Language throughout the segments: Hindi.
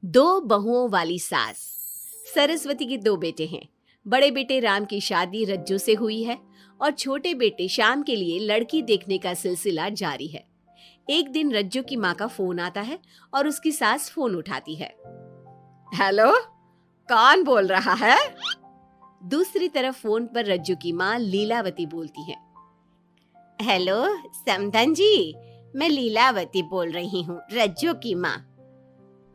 दो बहुओं वाली सास। सरस्वती के दो बेटे हैं। बड़े बेटे राम की शादी रज्जू से हुई है और छोटे बेटे श्याम के लिए लड़की देखने का सिलसिला जारी है। एक दिन रज्जू की माँ का फोन आता है और उसकी सास फोन उठाती है। हेलो, कौन बोल रहा है? दूसरी तरफ फोन पर रज्जू की माँ लीलावती बोलती है। हेलो समधन जी, मैं लीलावती बोल रही हूँ, रज्जू की माँ।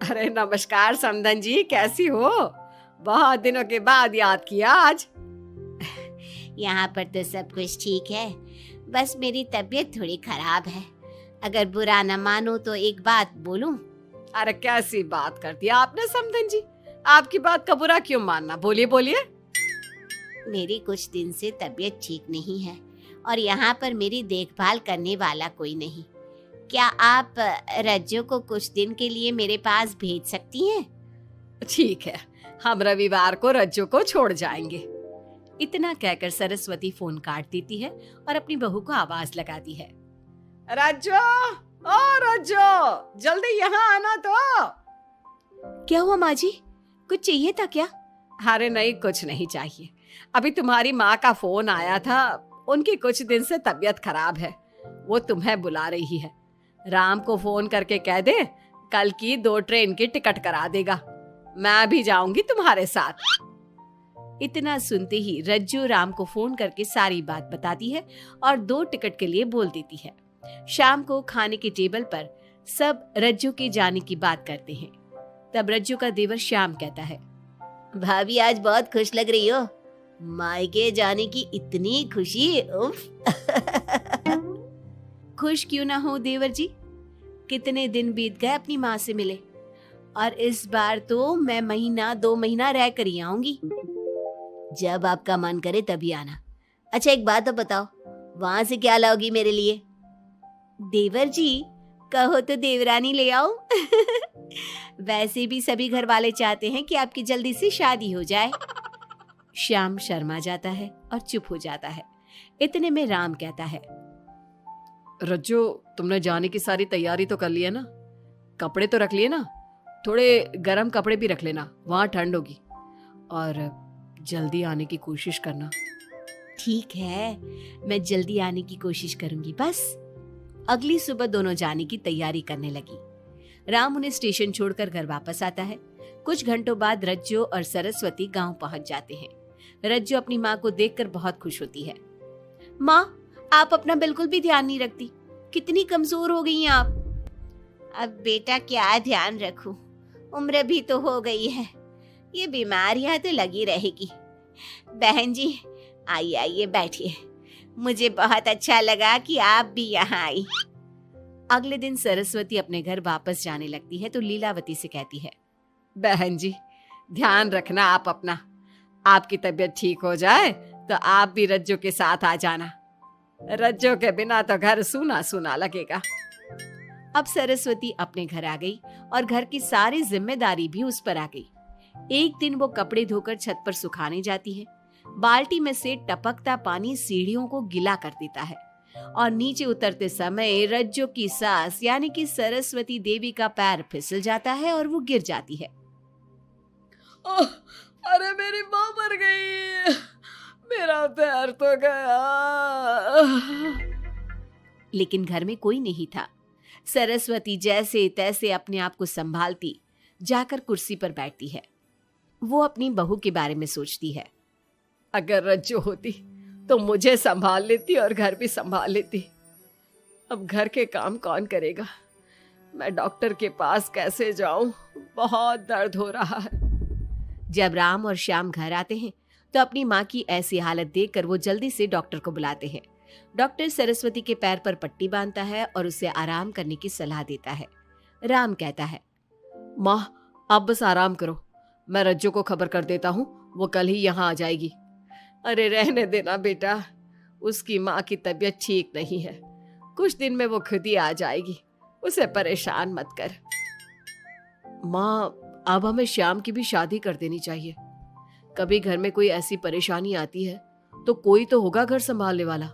अरे नमस्कार समधन जी, कैसी हो? बहुत दिनों के बाद याद किया आज। यहाँ पर तो सब कुछ ठीक है, बस मेरी तबीयत थोड़ी खराब है। अगर बुरा न मानो तो एक बात बोलूं? अरे कैसी बात कर दी आपने समधन जी, आपकी बात का बुरा क्यों मानना, बोलिए बोलिए। मेरी कुछ दिन से तबीयत ठीक नहीं है और यहाँ पर मेरी देखभाल करने वाला कोई नहीं। क्या आप रज्जू को कुछ दिन के लिए मेरे पास भेज सकती हैं? ठीक है, हम रविवार को रज्जू को छोड़ जाएंगे। इतना कहकर सरस्वती फोन काट देती है और अपनी बहू को आवाज लगाती है। रज्जू, ओ रज्जू, जल्दी यहाँ आना तो। क्या हुआ माँ जी, कुछ चाहिए था क्या? अरे नहीं, कुछ नहीं चाहिए। अभी तुम्हारी माँ का फोन आया था, उनकी कुछ दिन से तबीयत खराब है, वो तुम्हें बुला रही है। राम को फोन करके कह दे कल की 2 ट्रेन की टिकट करा देगा, मैं भी जाऊंगी तुम्हारे साथ। इतना सुनते ही रज्जू राम को फोन करके सारी बात बताती है और 2 टिकट के लिए बोल देती है। शाम को खाने के टेबल पर सब रज्जू के जाने की बात करते हैं। तब रज्जू का देवर श्याम कहता है, भाभी आज बहुत खुश लग रही हो, मायके जाने की इतनी खुशी, उफ। खुश क्यों ना हो देवर जी, कितने दिन बीत गए अपनी माँ से मिले और इस बार तो मैं 1-2 महीना रह कर ही आऊंगी। जब आपका मन करे तभी आना। अच्छा एक बात तो बताओ, वहां से क्या लाओगी मेरे लिए? देवर जी कहो तो देवरानी ले आओ। वैसे भी सभी घर वाले चाहते हैं कि आपकी जल्दी से शादी हो जाए। श्याम शर्मा जाता है और चुप हो जाता है। इतने में राम कहता है, रज्जू, तुमने जाने की सारी तैयारी तो कर ली है ना? कपड़े तो रख लिए ना? थोड़े गर्म कपड़े भी रख लेना, वहां ठंड होगी, और जल्दी आने की कोशिश करना। ठीक है, मैं जल्दी आने की कोशिश करूंगी बस। अगली सुबह दोनों जाने की तैयारी करने लगी। राम उन्हें स्टेशन छोड़कर घर वापस आता है। कुछ घंटों बाद रज्जू और सरस्वती गांव पहुंच जाते हैं। रज्जू अपनी माँ को देखकर बहुत खुश होती है। माँ, आप अपना बिल्कुल भी ध्यान नहीं रखती, कितनी कमजोर हो गई हैं आप। अब बेटा क्या ध्यान रखूं, उम्र भी तो हो गई है, ये बीमारियां तो लगी रहेगी। बहन जी आइए आइए बैठिए, मुझे बहुत अच्छा लगा कि आप भी यहाँ आई। अगले दिन सरस्वती अपने घर वापस जाने लगती है तो लीलावती से कहती है, बहन जी ध्यान रखना आप अपना, आपकी तबीयत ठीक हो जाए तो आप भी रज्जू के साथ आ जाना, रज्जू के बिना तो घर सूना सूना लगेगा। अब सरस्वती अपने घर आ गई और घर की सारी जिम्मेदारी भी उस पर आ गई। एक दिन वो कपड़े धोकर छत पर सुखाने जाती है। बाल्टी में से टपकता पानी सीढ़ियों को गिला कर देता है और नीचे उतरते समय रज्जू की सास यानी कि सरस्वती देवी का पैर फिसल जाता है और वो गिर जाती है। ओह, अरे मेरी माँ मर गई, मेरा पैर तो गया। लेकिन घर में कोई नहीं था। सरस्वती जैसे तैसे अपने आप को संभालती जाकर कुर्सी पर बैठती है। वो अपनी बहू के बारे में सोचती है। अगर रज्जू होती तो मुझे संभाल लेती और घर भी संभाल लेती। अब घर के काम कौन करेगा? मैं डॉक्टर के पास कैसे जाऊं? बहुत दर्द हो रहा है। जब राम और श्याम घर आते हैं तो अपनी माँ की ऐसी हालत देखकर वो जल्दी से डॉक्टर को बुलाते हैं। डॉक्टर सरस्वती के पैर पर पट्टी बांधता है और उसे आराम करने की सलाह देता है। राम कहता है, माँ आप बस आराम करो, मैं रज्जू को खबर कर देता हूँ, वो कल ही यहाँ आ जाएगी। अरे रहने देना बेटा, उसकी माँ की तबीयत ठीक नहीं है, कुछ दिन में वो खुद ही आ जाएगी, उसे परेशान मत कर। माँ अब हमें श्याम की भी शादी कर देनी चाहिए, कभी घर में कोई ऐसी परेशानी आती है तो कोई तो होगा घर संभालने वाला।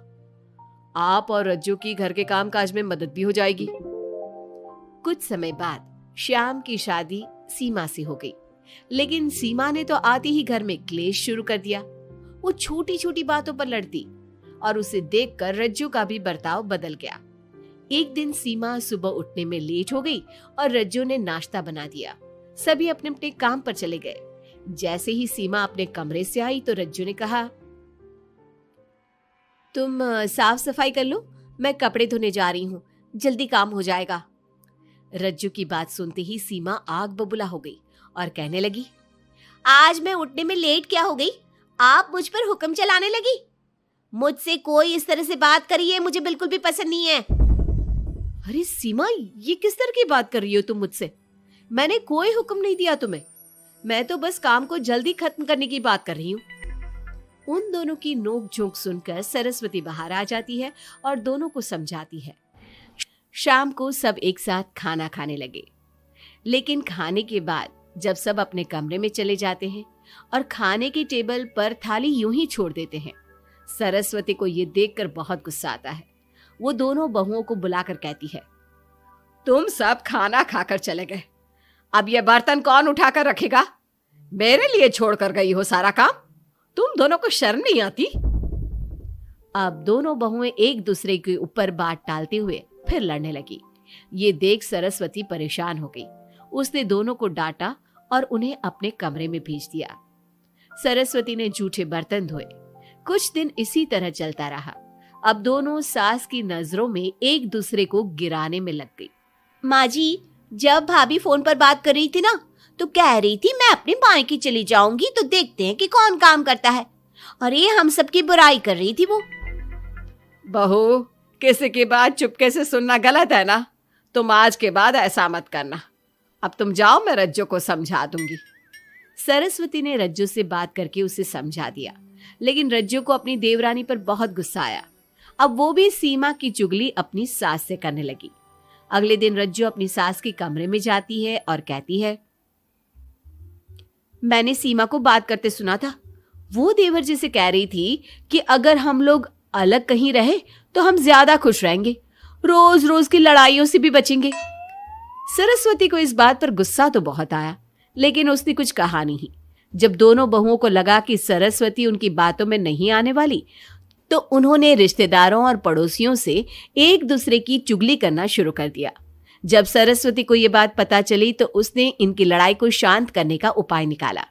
आप और रज्जू की घर के काम काज में मदद भी हो जाएगी। कुछ समय बाद श्याम की शादी सीमा से हो गई। लेकिन सीमा ने तो आते ही घर में क्लेश शुरू कर दिया। वो छोटी छोटी बातों पर लड़ती और उसे देखकर रज्जू का भी बर्ताव बदल गया। एक दिन सीमा सुबह उठने में लेट हो गई और रज्जू ने नाश्ता बना दिया। सभी अपने अपने काम पर चले गए। जैसे ही सीमा अपने कमरे से आई तो रज्जू ने कहा, तुम साफ सफाई कर लो, मैं कपड़े धोने जा रही हूँ, जल्दी काम हो जाएगा। रज्जू की बात सुनते ही सीमा आग बबूला हो गई और कहने लगी, आज मैं उठने में लेट क्या हो गई? आप मुझ पर हुक्म चलाने लगी। मुझसे कोई इस तरह से बात करी है मुझे बिल्कुल भी पसंद नहीं है। अरे सीमा, ये किस तरह की बात कर रही हो तुम मुझसे? मैंने कोई हुक्म नहीं दिया तुम्हें। मैं तो बस काम को जल्दी खत्म करने की बात कर रही हूँ। उन दोनों की नोक झोंक सुनकर सरस्वती बाहर आ जाती है और दोनों को समझाती है। शाम को सब एक साथ खाना खाने लगे। लेकिन खाने के बाद जब सब अपने कमरे में चले जाते हैं और खाने की टेबल पर थाली यूं ही छोड़ देते हैं, सरस्वती को ये देखकर बहुत गुस्सा आता है। वो दोनों बहुओं को बुलाकर कहती है, तुम सब खाना खाकर चले गए, अब ये बर्तन कौन उठाकर रखेगा? मेरे लिए छोड़कर गई हो सारा काम। तुम दोनों को शर्म नहीं आती? अब दोनों बहुएं एक दूसरे के ऊपर बात टालते हुए फिर लड़ने लगी। ये देख सरस्वती परेशान हो गई। उसने दोनों को डांटा और उन्हें अपने कमरे में भेज दिया। सरस्वती ने जूठे बर्तन धोए। कुछ दिन इसी तरह चलता रहा। अब दोनों सास की नजरों में एक दूसरे को गिराने में लग गई। माँ जी, जब भाभी फोन पर बात कर रही थी ना, तो कह रही थी मैं अपने मायके चली जाऊंगी तो देखते हैं कि कौन काम करता है। और ये हम सबकी बुराई कर रही थी वो। बहू, किसी की बात चुपके से सुनना गलत है ना। तुम आज के बाद ऐसा मत करना। अब तुम जाओ, मैं रज्जू को समझा दूंगी। सरस्वती ने रज्जू से बात करके उसे समझा दिया। लेकिन रज्जू को अपनी देवरानी पर बहुत गुस्सा आया। अब वो भी सीमा की चुगली अपनी सास से करने लगी। अगले दिन रज्जू अपनी सास के कमरे में जाती है और कहती है, मैंने सीमा को बात करते सुना था। वो देवर जी से कह रही थी कि अगर हम लोग अलग कहीं रहे तो हम ज्यादा खुश रहेंगे, रोज रोज की लड़ाइयों से भी बचेंगे। सरस्वती को इस बात पर गुस्सा तो बहुत आया, लेकिन उसने कुछ कहा नहीं। जब दोनों बहुओं को लगा कि सरस्वती उनकी बातों में नहीं आने वाली, तो उन्होंने रिश्तेदारों और पड़ोसियों से एक दूसरे की चुगली करना शुरू कर दिया। जब सरस्वती को ये बात पता चली तो उसने इनकी लड़ाई को शांत करने का उपाय निकाला।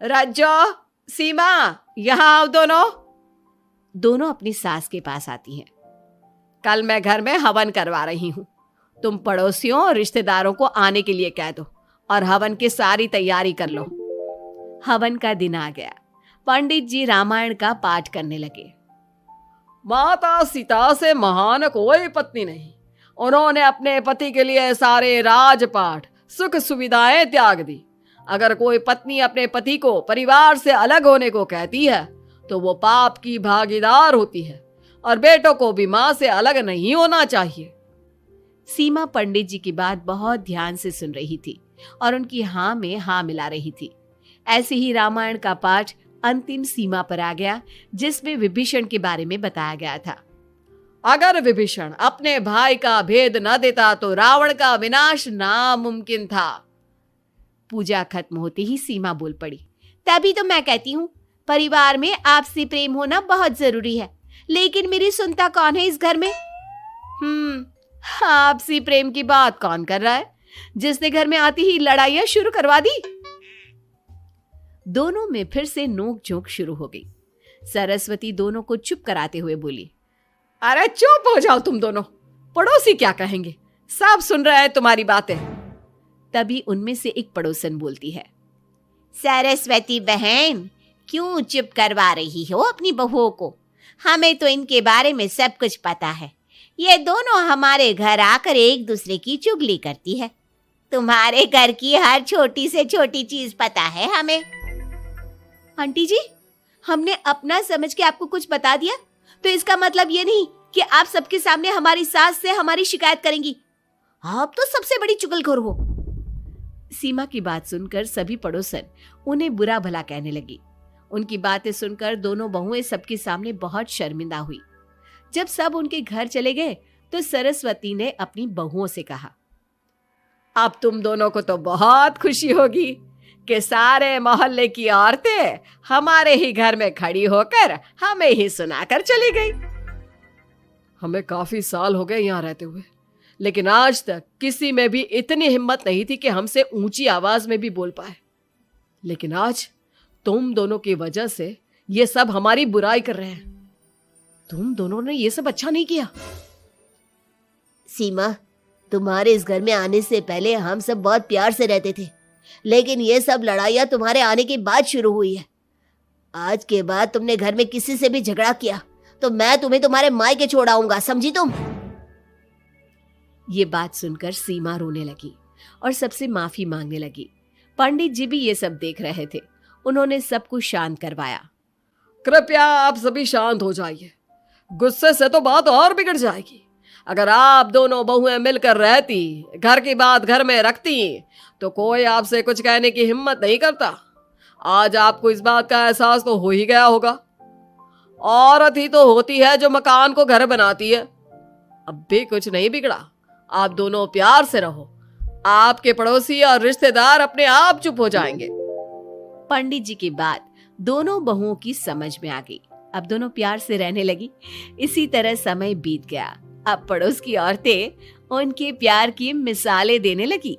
रज्जो, सीमा, यहाँ आओ दोनों। दोनों अपनी सास के पास आती हैं। कल मैं घर में हवन करवा रही हूँ। तुम पड़ोसियों और रिश्तेदारों को आने के लिए कह दो और हवन की सारी तैयारी कर लो। हवन का दिन आ गया। पंडित जी रामायण का पाठ करने लगे। माता सीता से महान कोई पत्नी नहीं। उन्होंने अपने पति के लिए सारे राजपाट, सुख सुविधाएं त्याग दी। अगर कोई पत्नी अपने पति को परिवार से अलग होने को कहती है तो वो पाप की भागीदार होती है और बेटों को भी मां से अलग नहीं होना चाहिए। सीमा पंडित जी की बात बहुत ध्यान से सुन रही थी और उनकी हाँ में हाँ मिला रही थी। ऐसे ही रामायण का पाठ अंतिम सीमा पर आ गया, जिसमें विभीषण के बारे में बताया गया था। अगर विभीषण अपने भाई का भेद न देता तो रावण का विनाश नामुमकिन था। पूजा खत्म होते ही सीमा बोल पड़ी, तभी तो मैं कहती हूँ परिवार में आपसी प्रेम होना बहुत जरूरी है। लेकिन मेरी सुनता कौन है इस घर में? आपसी प्रेम की बात कौन कर रहा है, जिसने घर में आती ही लड़ाइयां शुरू करवा दी? दोनों में फिर से नोक झोंक शुरू हो गई। सरस्वती दोनों को चुप कराते हुए बोली, अरे चुप हो जाओ तुम दोनों, पड़ोसी क्या कहेंगे, सब सुन रहे हैं तुम्हारी बातें। तभी उनमें से एक पड़ोसन बोलती है, सरस्वती बहन, क्यों चुप करवा रही हो अपनी बहुओं को? हमें तो इनके बारे में सब कुछ पता है। ये दोनों हमारे घर आकर एक दूसरे की चुगली करती है। तुम्हारे घर की हर छोटी से छोटी चीज पता है हमें। आंटी जी, हमने अपना समझ के आपको कुछ बता दिया तो इसका मतलब ये नहीं कि आप सबके सामने हमारी सास से हमारी शिकायत करेंगी। आप तो सबसे बड़ी चुगलखोर हो। सीमा की बात सुनकर सभी पड़ोसन उन्हें बुरा भला कहने लगी। उनकी बातें सुनकर दोनों बहुएं सबके सामने बहुत शर्मिंदा हुई। जब सब उनके घर चले गए तो सरस्वती ने अपनी बहुओं से कहा, अब तुम दोनों को तो बहुत खुशी होगी कि सारे मोहल्ले की औरतें हमारे ही घर में खड़ी होकर हमें ही सुनाकर चली गई। हमें काफी साल हो गए यहाँ रहते हुए, लेकिन आज तक किसी में भी इतनी हिम्मत नहीं थी कि हमसे ऊंची आवाज में भी बोल पाए। लेकिन आज तुम दोनों की वजह से ये सब हमारी बुराई कर रहे हैं। तुम दोनों ने ये सब अच्छा नहीं किया। सीमा, तुम्हारे इस घर में आने से पहले हम सब बहुत प्यार से रहते थे, लेकिन ये सब लड़ाइयाँ तुम्हारे आने के बाद शुरू हुई है। आज के बाद तुमने घर में किसी से भी झगड़ा किया तो मैं तुम्हें तुम्हारे मायके छोड़ आऊंगा, समझी तुम? ये बात सुनकर सीमा रोने लगी और सबसे माफी मांगने लगी। पंडित जी भी ये सब देख रहे थे। उन्होंने सबको शांत करवाया। कृपया आप सभी शांत हो जाइए, गुस्से से तो बात और बिगड़ जाएगी। अगर आप दोनों बहुएं मिलकर रहती, घर की बात घर में रखती, तो कोई आपसे कुछ कहने की हिम्मत नहीं करता। आज आपको इस बात का एहसास तो हो ही गया होगा। औरत ही तो होती है जो मकान को घर बनाती है। अब भी कुछ नहीं बिगड़ा, आप दोनों प्यार से रहो। आपके पड़ोसी और रिश्तेदार अपने आप चुप हो जाएंगे। पंडित जी की बात दोनों बहुओं की समझ में आ गई। अब दोनों प्यार से रहने लगी। इसी तरह समय बीत गया। अब पड़ोस की औरतें उनके प्यार की मिसालें देने लगी।